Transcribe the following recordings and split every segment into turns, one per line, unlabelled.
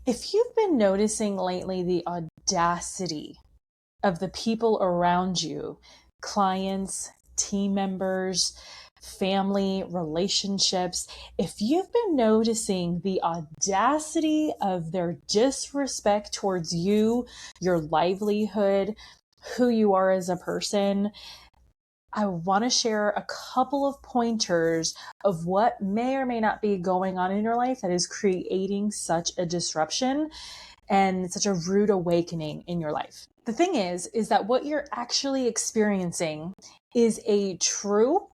If you've been noticing lately the audacity of the people around you, clients, team members, family, relationships, if you've been noticing the audacity of their disrespect towards you, your livelihood, who you are as a person, I want to share a couple of pointers of what may or may not be going on in your life that is creating such a disruption and such a rude awakening in your life. The thing is that what you're actually experiencing is a true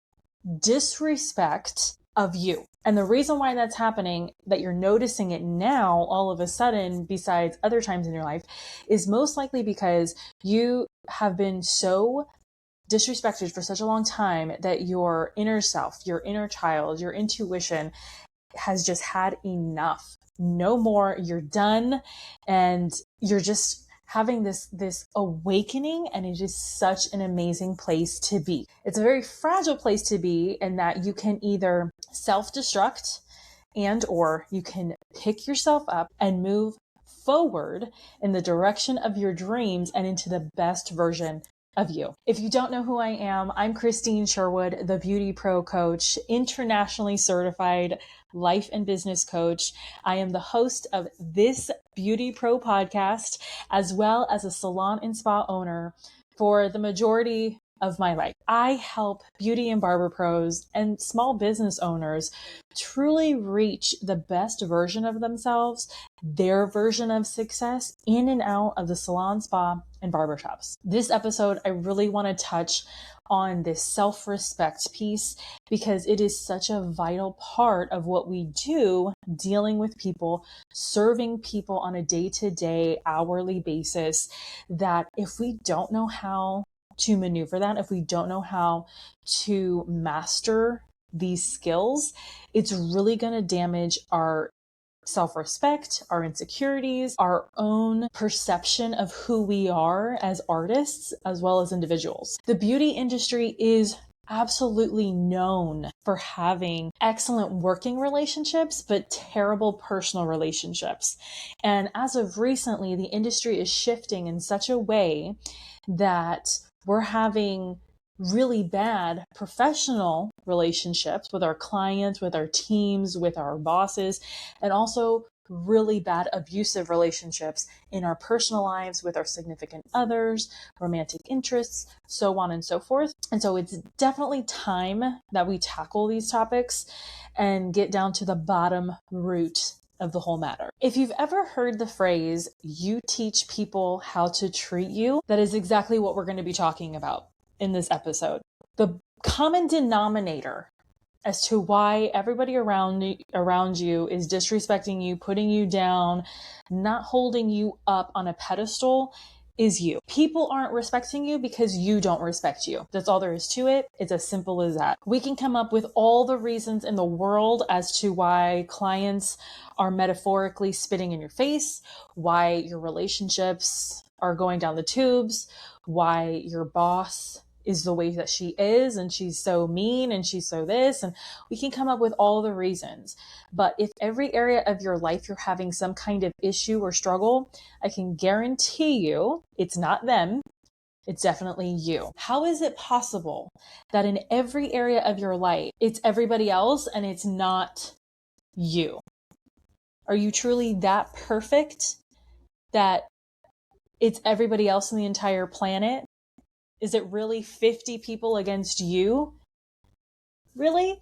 disrespect of you. And the reason why that's happening, that you're noticing it now all of a sudden, besides other times in your life, is most likely because you have been so disrespected for such a long time that your inner self, your inner child, your intuition has just had enough. No more, you're done. And you're just having this awakening, and it is such an amazing place to be. It's a very fragile place to be in that you can either self-destruct and or you can pick yourself up and move forward in the direction of your dreams and into the best version of you. If you don't know who I am, I'm Krystine Sherwood, the BeautyPro coach, internationally certified life and business coach. I am the host of this BeautyPro podcast, as well as a salon and spa owner for the majority of my life. I help beauty and barber pros and small business owners truly reach the best version of themselves, their version of success in and out of the salon, spa, and barbershops. This episode, I really want to touch on this self-respect piece because it is such a vital part of what we do dealing with people, serving people on a day-to-day, hourly basis, that if we don't know how to maneuver that, if we don't know how to master these skills, it's really going to damage our self-respect, our insecurities, our own perception of who we are as artists, as well as individuals. The beauty industry is absolutely known for having excellent working relationships, but terrible personal relationships. And as of recently, the industry is shifting in such a way that we're having really bad professional relationships with our clients, with our teams, with our bosses, and also really bad abusive relationships in our personal lives with our significant others, romantic interests, so on and so forth. And so it's definitely time that we tackle these topics and get down to the bottom root of the whole matter. If you've ever heard the phrase, you teach people how to treat you, that is exactly what we're going to be talking about in this episode. The common denominator as to why everybody around you is disrespecting you, putting you down, not holding you up on a pedestal is you. People aren't respecting you because you don't respect you. That's all there is to it. It's as simple as that. We can come up with all the reasons in the world as to why clients are metaphorically spitting in your face, why your relationships are going down the tubes, why your boss is the way that she is, and she's so mean, and she's so this, and we can come up with all the reasons. But if every area of your life you're having some kind of issue or struggle, I can guarantee you it's not them, it's definitely you. How is it possible that in every area of your life, it's everybody else and it's not you? Are you truly that perfect that it's everybody else in the entire planet? Is it really 50 people against you? Really?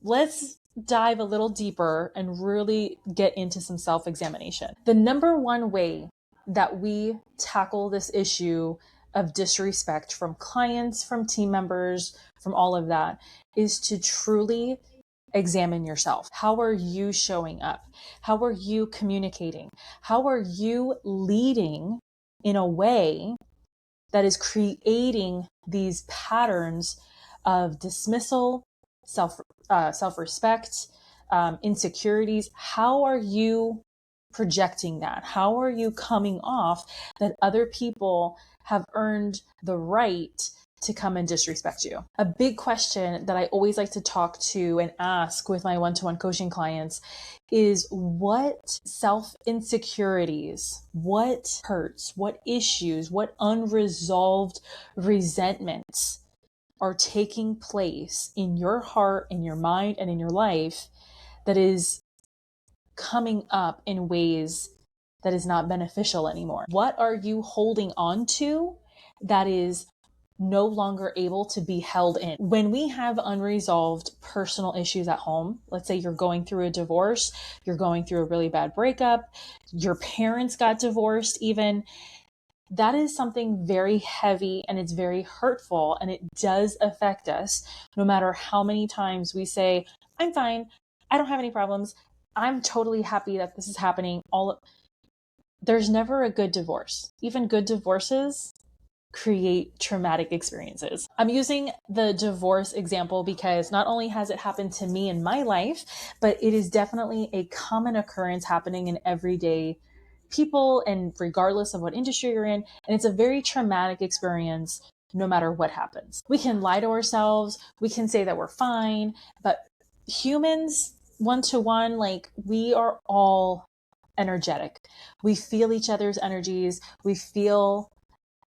Let's dive a little deeper and really get into some self-examination. The number one way that we tackle this issue of disrespect from clients, from team members, from all of that, is to truly examine yourself. How are you showing up? How are you communicating? How are you leading in a way that is creating these patterns of dismissal, self-respect, insecurities? How are you projecting that? How are you coming off that other people have earned the right to come and disrespect you. A big question that I always like to talk to and ask with my one-to-one coaching clients is what self-insecurities, what hurts, what issues, what unresolved resentments are taking place in your heart, in your mind, and in your life that is coming up in ways that is not beneficial anymore. What are you holding on to that is no longer able to be held in? When we have unresolved personal issues at home, let's say you're going through a divorce, you're going through a really bad breakup, your parents got divorced even, that is something very heavy and it's very hurtful, and it does affect us no matter how many times we say, I'm fine, I don't have any problems, I'm totally happy that this is happening. There's never a good divorce. Even good divorces create traumatic experiences. I'm using the divorce example because not only has it happened to me in my life, but it is definitely a common occurrence happening in everyday people and regardless of what industry you're in. And it's a very traumatic experience no matter what happens. We can lie to ourselves. We can say that we're fine, but humans, one-to-one, like, we are all energetic. We feel each other's energies. We feel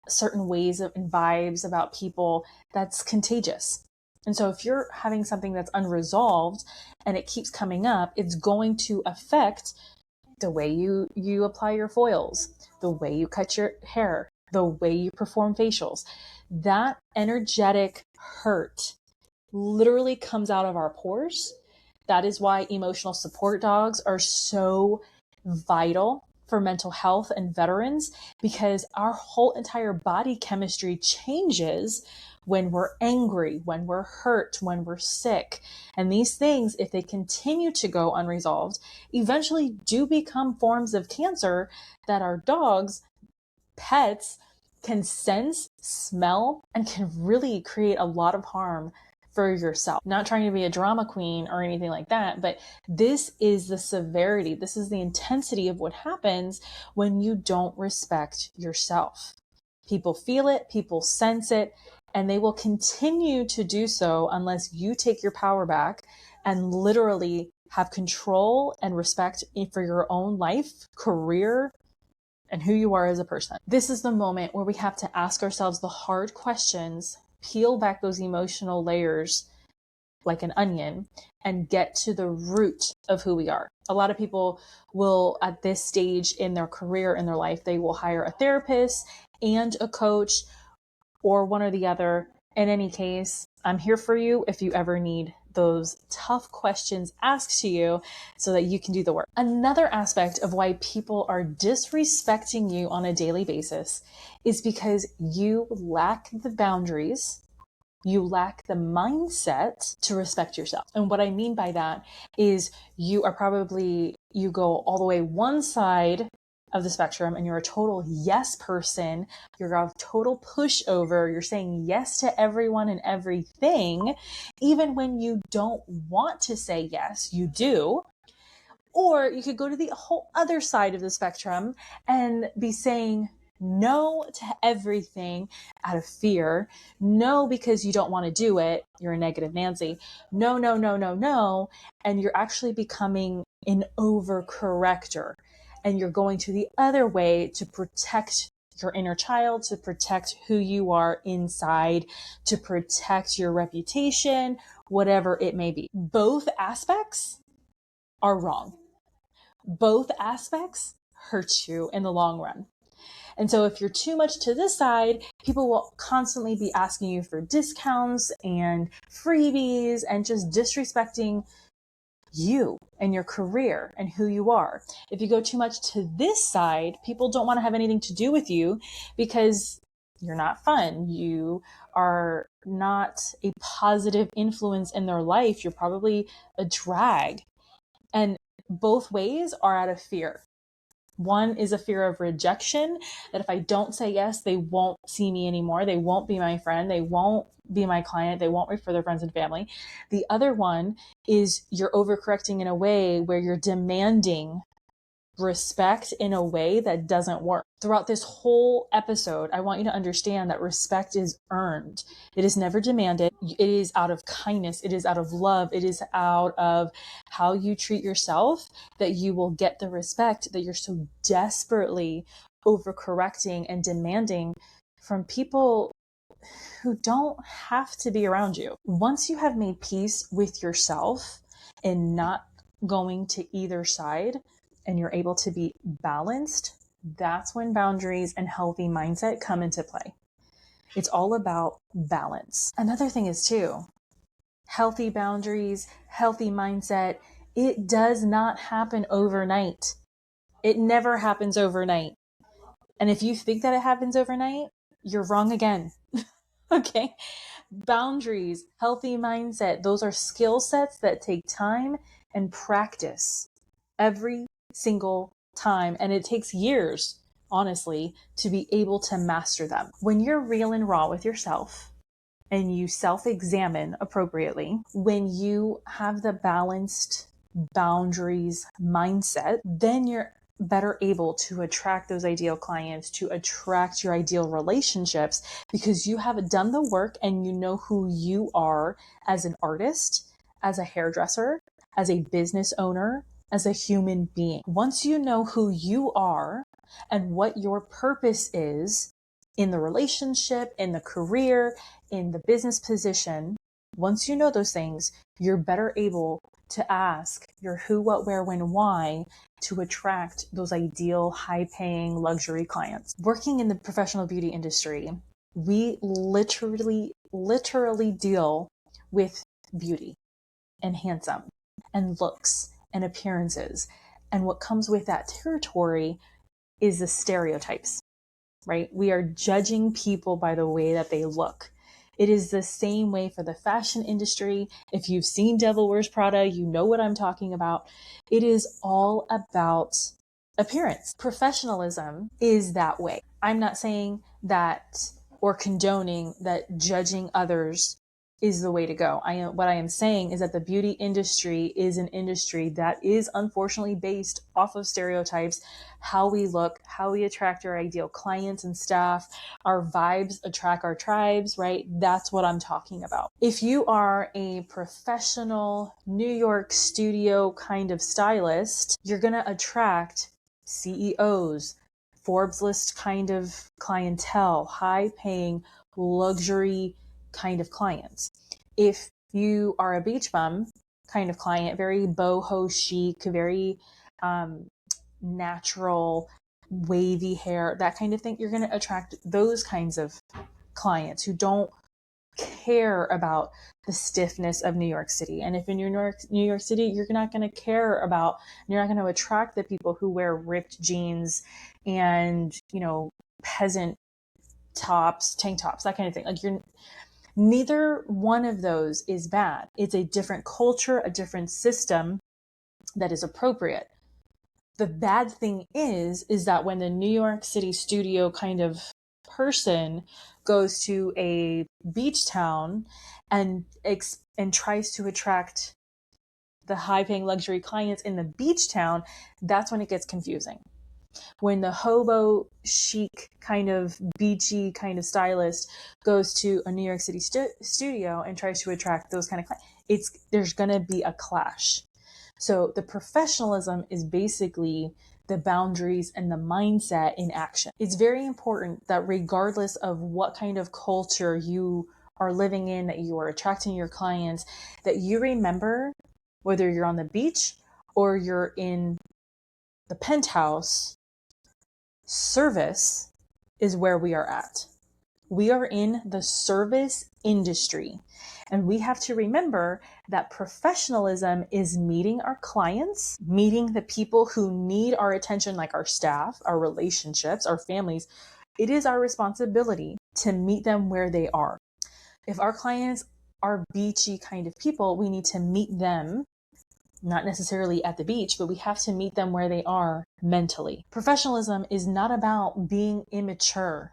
certain ways and vibes about people that's contagious. And so if you're having something that's unresolved and it keeps coming up, it's going to affect the way you apply your foils, the way you cut your hair, the way you perform facials. That energetic hurt literally comes out of our pores. That is why emotional support dogs are so vital for mental health and veterans, because our whole entire body chemistry changes when we're angry, when we're hurt, when we're sick. And these things, if they continue to go unresolved, eventually do become forms of cancer that our dogs, pets, can sense, smell, and can really create a lot of harm for yourself. Not trying to be a drama queen or anything like that, but this is the severity. This is the intensity of what happens when you don't respect yourself. People feel it, people sense it, and they will continue to do so unless you take your power back and literally have control and respect for your own life, career, and who you are as a person. This is the moment where we have to ask ourselves the hard questions, peel back those emotional layers like an onion, and get to the root of who we are. A lot of people will, at this stage in their career, in their life, they will hire a therapist and a coach, or one or the other. In any case, I'm here for you if you ever need those tough questions asked to you so that you can do the work. Another aspect of why people are disrespecting you on a daily basis is because you lack the boundaries, you lack the mindset to respect yourself. And what I mean by that is you go all the way one side of the spectrum and you're a total yes person. You're a total pushover. You're saying yes to everyone and everything. Even when you don't want to say yes, you do. Or you could go to the whole other side of the spectrum and be saying no to everything out of fear. No, because you don't want to do it. You're a negative Nancy. No, no, no, no, no. And you're actually becoming an overcorrector. And you're going to the other way to protect your inner child, to protect who you are inside, to protect your reputation, whatever it may be. Both aspects are wrong. Both aspects hurt you in the long run. And so if you're too much to this side, people will constantly be asking you for discounts and freebies and just disrespecting you and your career and who you are. If you go too much to this side, people don't want to have anything to do with you because you're not fun. You are not a positive influence in their life. You're probably a drag. And both ways are out of fear. One is a fear of rejection, that if I don't say yes, they won't see me anymore. They won't be my friend. They won't be my client. They won't refer their friends and family. The other one is you're overcorrecting in a way where you're demanding respect in a way that doesn't work. Throughout this whole episode, I want you to understand that respect is earned. It is never demanded. It is out of kindness. It is out of love. It is out of how you treat yourself that you will get the respect that you're so desperately overcorrecting and demanding from people who don't have to be around you. Once you have made peace with yourself and not going to either side, and you're able to be balanced, that's when boundaries and healthy mindset come into play. It's all about balance. Another thing is too, healthy boundaries, healthy mindset, it does not happen overnight. It never happens overnight. And if you think that it happens overnight, you're wrong again. Okay? Boundaries, healthy mindset, those are skill sets that take time and practice every single time. And it takes years, honestly, to be able to master them. When you're real and raw with yourself and you self-examine appropriately, when you have the balanced boundaries mindset, then you're better able to attract those ideal clients, to attract your ideal relationships, because you have done the work and you know who you are as an artist, as a hairdresser, as a business owner, as a human being. Once you know who you are and what your purpose is in the relationship, in the career, in the business position, once you know those things, you're better able to ask your who, what, where, when, why to attract those ideal, high-paying luxury clients. Working in the professional beauty industry, we literally deal with beauty and handsome and looks and appearances. And what comes with that territory is the stereotypes, right? We are judging people by the way that they look. It is the same way for the fashion industry. If you've seen Devil Wears Prada, you know what I'm talking about. It is all about appearance. Professionalism is that way. I'm not saying that or condoning that judging others is the way to go. What I am saying is that the beauty industry is an industry that is unfortunately based off of stereotypes, how we look, how we attract our ideal clients and staff, our vibes attract our tribes, right? That's what I'm talking about. If you are a professional New York studio kind of stylist, you're going to attract CEOs, Forbes list kind of clientele, high paying luxury kind of clients. If you are a beach bum kind of client, very boho chic, very natural, wavy hair, that kind of thing, you're going to attract those kinds of clients who don't care about the stiffness of New York City. And if in New York City, you're not going to care about, you're not going to attract the people who wear ripped jeans and, peasant tops, tank tops, that kind of thing. Like neither one of those is bad. It's a different culture, a different system that is appropriate. The bad thing is that when the New York City studio kind of person goes to a beach town and tries to attract the high-paying luxury clients in the beach town, that's when it gets confusing. When the hobo chic kind of beachy kind of stylist goes to a New York City studio and tries to attract those kind of clients, there's going to be a clash. So the professionalism is basically the boundaries and the mindset in action. It's very important that regardless of what kind of culture you are living in, that you are attracting your clients, that you remember whether you're on the beach or you're in the penthouse, service is where we are at. We are in the service industry. And we have to remember that professionalism is meeting our clients, meeting the people who need our attention, like our staff, our relationships, our families. It is our responsibility to meet them where they are. If our clients are beachy kind of people, we need to meet them, not necessarily at the beach, but we have to meet them where they are mentally. Professionalism is not about being immature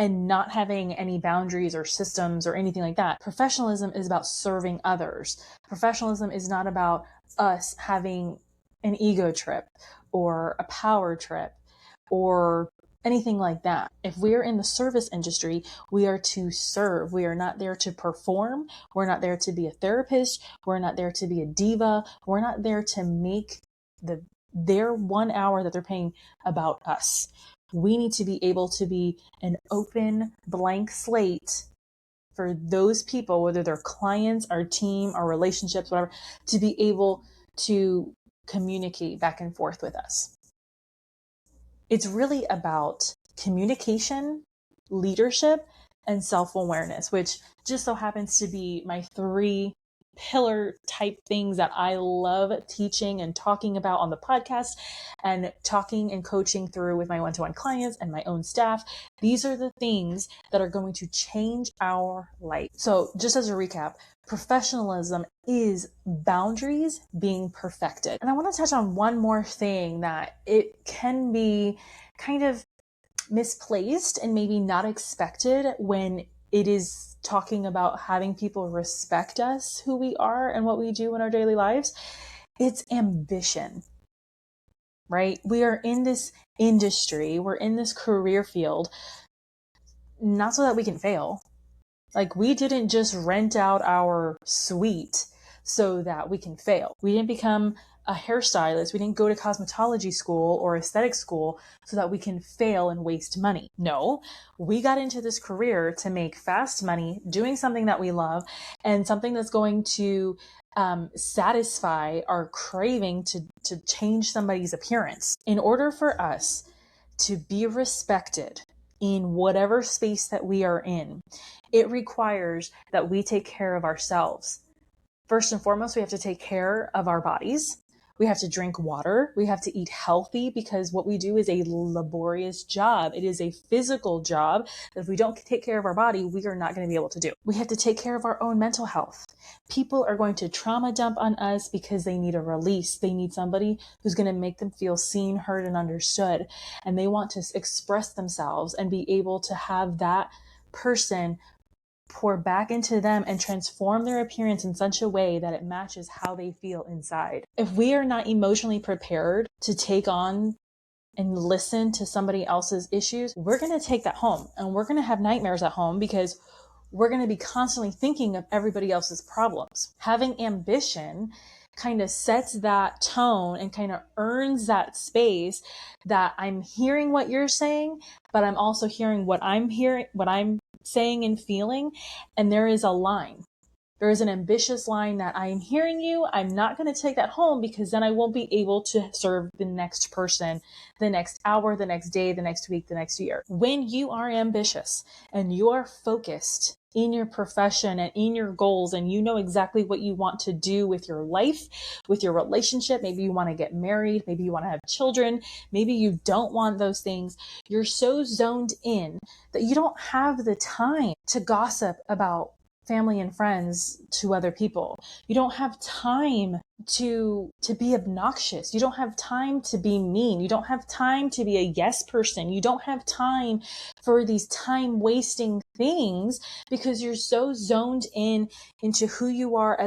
and not having any boundaries or systems or anything like that. Professionalism is about serving others. Professionalism is not about us having an ego trip or a power trip or anything like that. If we're in the service industry, we are to serve. We are not there to perform. We're not there to be a therapist. We're not there to be a diva. We're not there to make their 1 hour that they're paying about us. We need to be able to be an open blank slate for those people, whether they're clients, our team, our relationships, whatever, to be able to communicate back and forth with us. It's really about communication, leadership, and self-awareness, which just so happens to be my 3 pillar type things that I love teaching and talking about on the podcast and talking and coaching through with my one-to-one clients and my own staff. These are the things that are going to change our life. So just as a recap, professionalism is boundaries being perfected. And I want to touch on one more thing that it can be kind of misplaced and maybe not expected when it is talking about having people respect us, who we are and what we do in our daily lives. It's ambition, right? We are in this industry, we're in this career field, not so that we can fail. Like, we didn't just rent out our suite so that we can fail. We didn't become a hairstylist. We didn't go to cosmetology school or aesthetic school so that we can fail and waste money. No, we got into this career to make fast money, doing something that we love and something that's going to satisfy our craving to change somebody's appearance. In order for us to be respected in whatever space that we are in, it requires that we take care of ourselves. First and foremost, we have to take care of our bodies. We have to drink water. We have to eat healthy, because what we do is a laborious job. It is a physical job that if we don't take care of our body, we are not going to be able to do. We have to take care of our own mental health. People are going to trauma dump on us because they need a release. They need somebody who's going to make them feel seen, heard, and understood. And they want to express themselves and be able to have that person pour back into them and transform their appearance in such a way that it matches how they feel inside. If we are not emotionally prepared to take on and listen to somebody else's issues, we're going to take that home and we're going to have nightmares at home because we're going to be constantly thinking of everybody else's problems. Having ambition kind of sets that tone and kind of earns that space that I'm hearing what you're saying, but I'm also hearing what I'm saying and feeling. And there is a line. There is an ambitious line that I am hearing you. I'm not going to take that home because then I won't be able to serve the next person, the next hour, the next day, the next week, the next year. When you are ambitious and you are focused in your profession and in your goals, and you know exactly what you want to do with your life, with your relationship, maybe you want to get married, maybe you want to have children, maybe you don't want those things. You're so zoned in that you don't have the time to gossip about family and friends to other people. You don't have time to be obnoxious. You don't have time to be mean. You don't have time to be a yes person. You don't have time for these time wasting things because you're so zoned in into who you are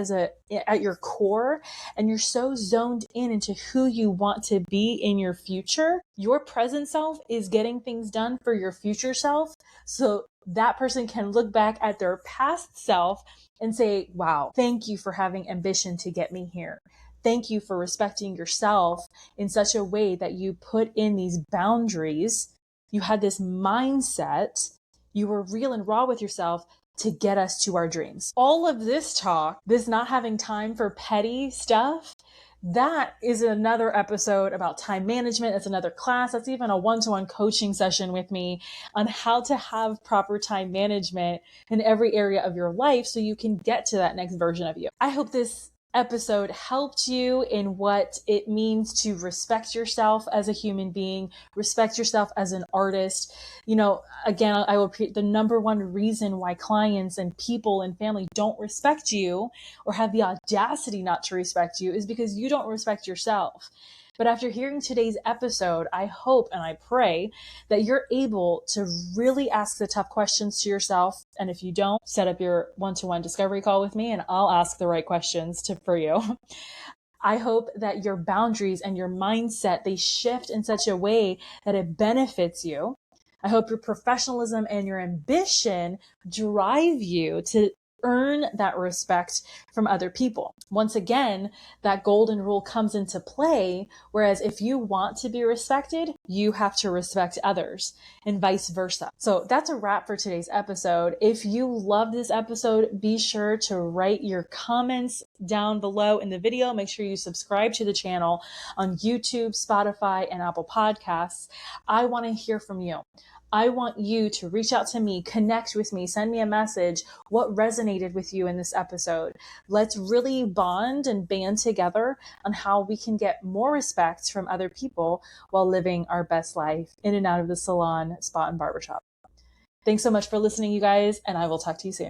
at your core, and you're so zoned in into who you want to be in your future. Your present self is getting things done for your future self. So that person can look back at their past self and say, wow, thank you for having ambition to get me here. Thank you for respecting yourself in such a way that you put in these boundaries. You had this mindset. You were real and raw with yourself to get us to our dreams. All of this talk, this not having time for petty stuff, that is another episode about time management. That's another class. That's even a one-to-one coaching session with me on how to have proper time management in every area of your life so you can get to that next version of you. I hope this episode helped you in what it means to respect yourself as a human being, respect yourself as an artist. You know, again, I will repeat, the number one reason why clients and people and family don't respect you or have the audacity not to respect you is because you don't respect yourself. But after hearing today's episode, I hope and I pray that you're able to really ask the tough questions to yourself. And if you don't, set up your one-to-one discovery call with me and I'll ask the right questions for you. I hope that your boundaries and your mindset, they shift in such a way that it benefits you. I hope your professionalism and your ambition drive you to earn that respect from other people. Once again, that golden rule comes into play. Whereas if you want to be respected, you have to respect others and vice versa. So that's a wrap for today's episode. If you love this episode, be sure to write your comments down below in the video. Make sure you subscribe to the channel on YouTube, Spotify, and Apple Podcasts. I want to hear from you. I want you to reach out to me, connect with me, send me a message. What resonated with you in this episode? Let's really bond and band together on how we can get more respect from other people while living our best life in and out of the salon, spa, and barbershop. Thanks so much for listening, you guys, and I will talk to you soon.